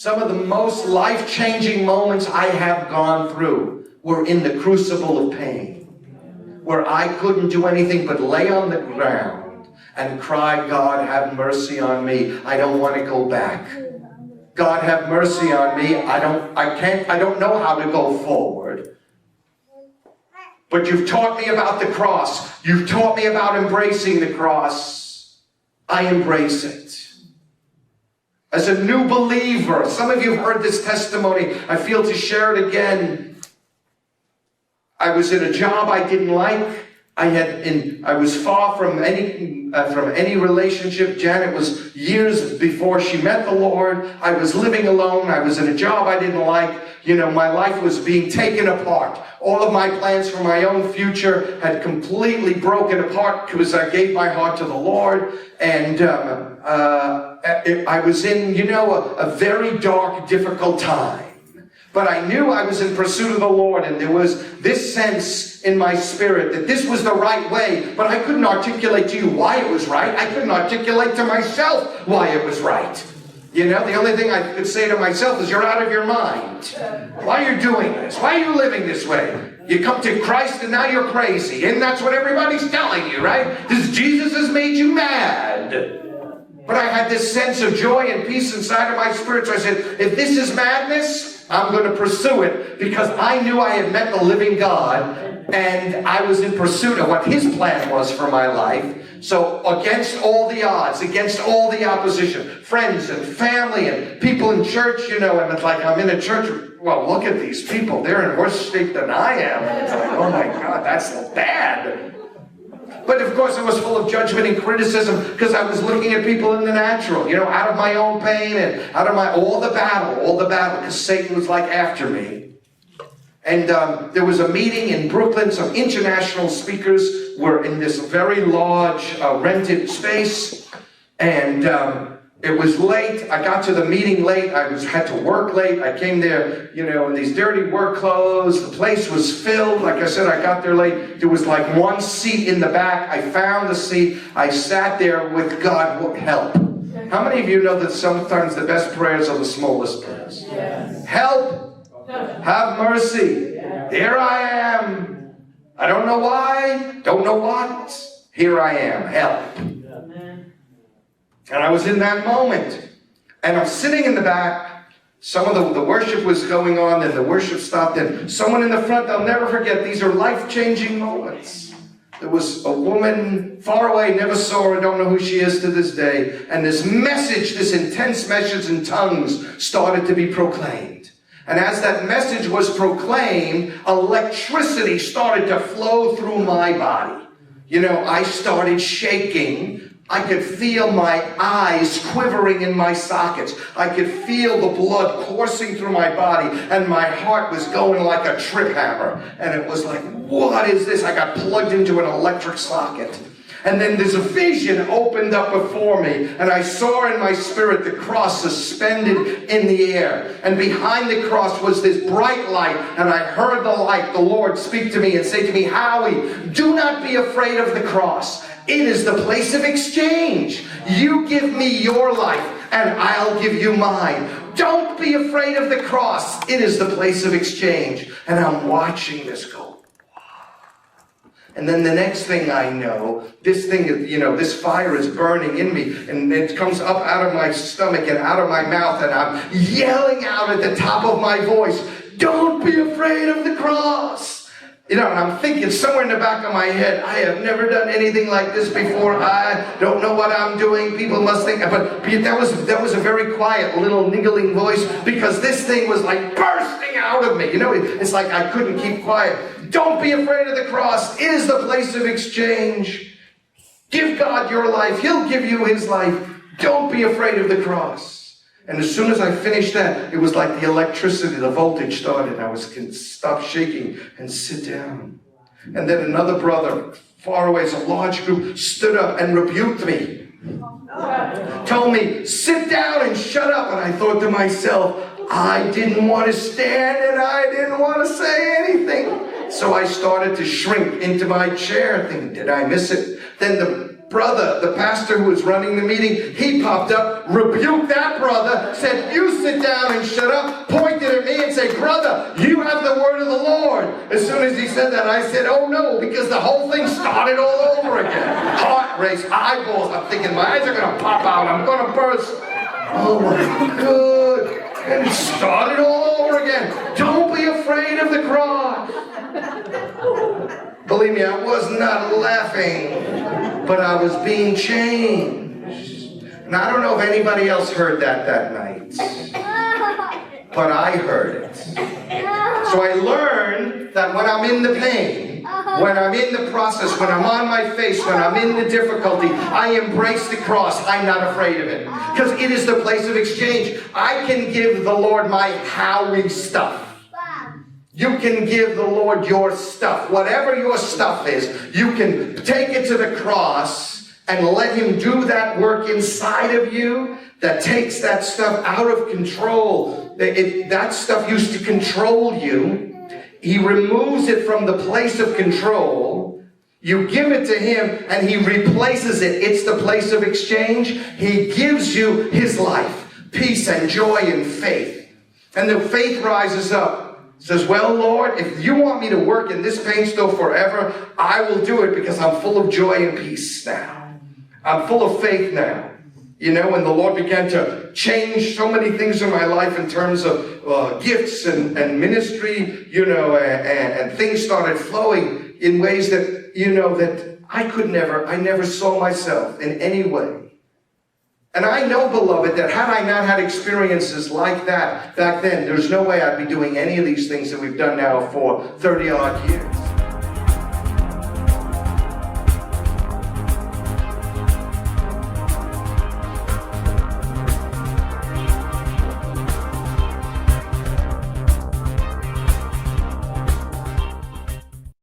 Some of the most life-changing moments I have gone through were in the crucible of pain, where I couldn't do anything but lay on the ground and cry, God, have mercy on me. I don't want to go back. God, have mercy on me. I don't know how to go forward. But you've taught me about the cross. You've taught me about embracing the cross. I embrace it. As a new believer, some of you have heard this testimony. I feel to share it again. I was in a job I didn't like. I was far from any relationship. Janet was years before she met the Lord. I was living alone. I was in a job I didn't like. You know, my life was being taken apart. All of my plans for my own future had completely broken apart because I gave my heart to the Lord. And I was in, a very dark, difficult time. But I knew I was in pursuit of the Lord, and there was this sense in my spirit that this was the right way, but I couldn't articulate to you why it was right. I couldn't articulate to myself why it was right. The only thing I could say to myself is, you're out of your mind. Why are you doing this? Why are you living this way? You come to Christ and now you're crazy, and that's what everybody's telling you, right? Jesus has made you mad. But I had this sense of joy and peace inside of my spirit, so I said, if this is madness, I'm going to pursue it, because I knew I had met the living God, and I was in pursuit of what His plan was for my life. So against all the odds, against all the opposition, friends and family and people in church, and it's like I'm in a church, well, look at these people. They're in worse shape than I am. And it's like, oh my God, that's bad. But of course, I was full of judgment and criticism because I was looking at people in the natural, out of my own pain and out of all the battle, because Satan was like after me. And there was a meeting in Brooklyn. Some international speakers were in this very large rented space. And it was late. I got to the meeting late. I had to work late. I came there, in these dirty work clothes. The place was filled. Like I said, I got there late. There was like one seat in the back. I found the seat. I sat there with God, help. How many of you know that sometimes the best prayers are the smallest prayers? Yes. Help. Have mercy. Yes. Here I am. I don't know why. Don't know what. Here I am. Help. And I was in that moment. And I'm sitting in the back. Some of the worship was going on, and the worship stopped, and someone in the front, I'll never forget, these are life-changing moments. There was a woman far away, never saw her, don't know who she is to this day, and this message, this intense message in tongues started to be proclaimed. And as that message was proclaimed, electricity started to flow through my body. I started shaking. I could feel my eyes quivering in my sockets. I could feel the blood coursing through my body, and my heart was going like a trip hammer. And it was like, what is this? I got plugged into an electric socket. And then this vision opened up before me, and I saw in my spirit the cross suspended in the air. And behind the cross was this bright light, and I heard the light, the Lord, speak to me and say to me, Howie, do not be afraid of the cross. It is the place of exchange. You give me your life, and I'll give you mine. Don't be afraid of the cross. It is the place of exchange. And I'm watching this go. And then the next thing I know, this thing, this fire is burning in me, and it comes up out of my stomach and out of my mouth, and I'm yelling out at the top of my voice, don't be afraid of the cross. And I'm thinking somewhere in the back of my head, I have never done anything like this before. I don't know what I'm doing. People must think, but that was a very quiet little niggling voice, because this thing was like bursting out of me. It's like I couldn't keep quiet. Don't be afraid of the cross. It is the place of exchange. Give God your life. He'll give you His life. Don't be afraid of the cross. And as soon as I finished that, it was like the electricity, the voltage started, and I can stop shaking and sit down. And then another brother, far away, a large group, stood up and rebuked me. Told me, sit down and shut up. And I thought to myself, I didn't want to stand and I didn't want to say anything. So I started to shrink into my chair, thinking, did I miss it? Then brother, the pastor who was running the meeting, he popped up, rebuked that brother, said, you sit down and shut up, pointed at me and said, brother, you have the word of the Lord. As soon as he said that, I said, oh no, because the whole thing started all over again. Heart race, eyeballs, I'm thinking my eyes are going to pop out, I'm going to burst. Oh my God. And it started all over again. Don't be afraid of the cross. Believe me, I was not laughing, but I was being changed. And I don't know if anybody else heard that night, but I heard it. So I learned that when I'm in the pain, when I'm in the process, when I'm on my face, when I'm in the difficulty, I embrace the cross. I'm not afraid of it. Because it is the place of exchange. I can give the Lord my Howie stuff. You can give the Lord your stuff. Whatever your stuff is, you can take it to the cross and let Him do that work inside of you that takes that stuff out of control. That stuff used to control you. He removes it from the place of control. You give it to Him and He replaces it. It's the place of exchange. He gives you His life, peace and joy and faith. And the faith rises up. Says, well, Lord, if you want me to work in this pain still forever, I will do it because I'm full of joy and peace now. I'm full of faith now. You know, and the Lord began to change so many things in my life in terms of gifts and ministry, you know, and things started flowing in ways that, you know, that I never saw myself in any way. And I know, beloved, that had I not had experiences like that back then, there's no way I'd be doing any of these things that we've done now for 30-odd years.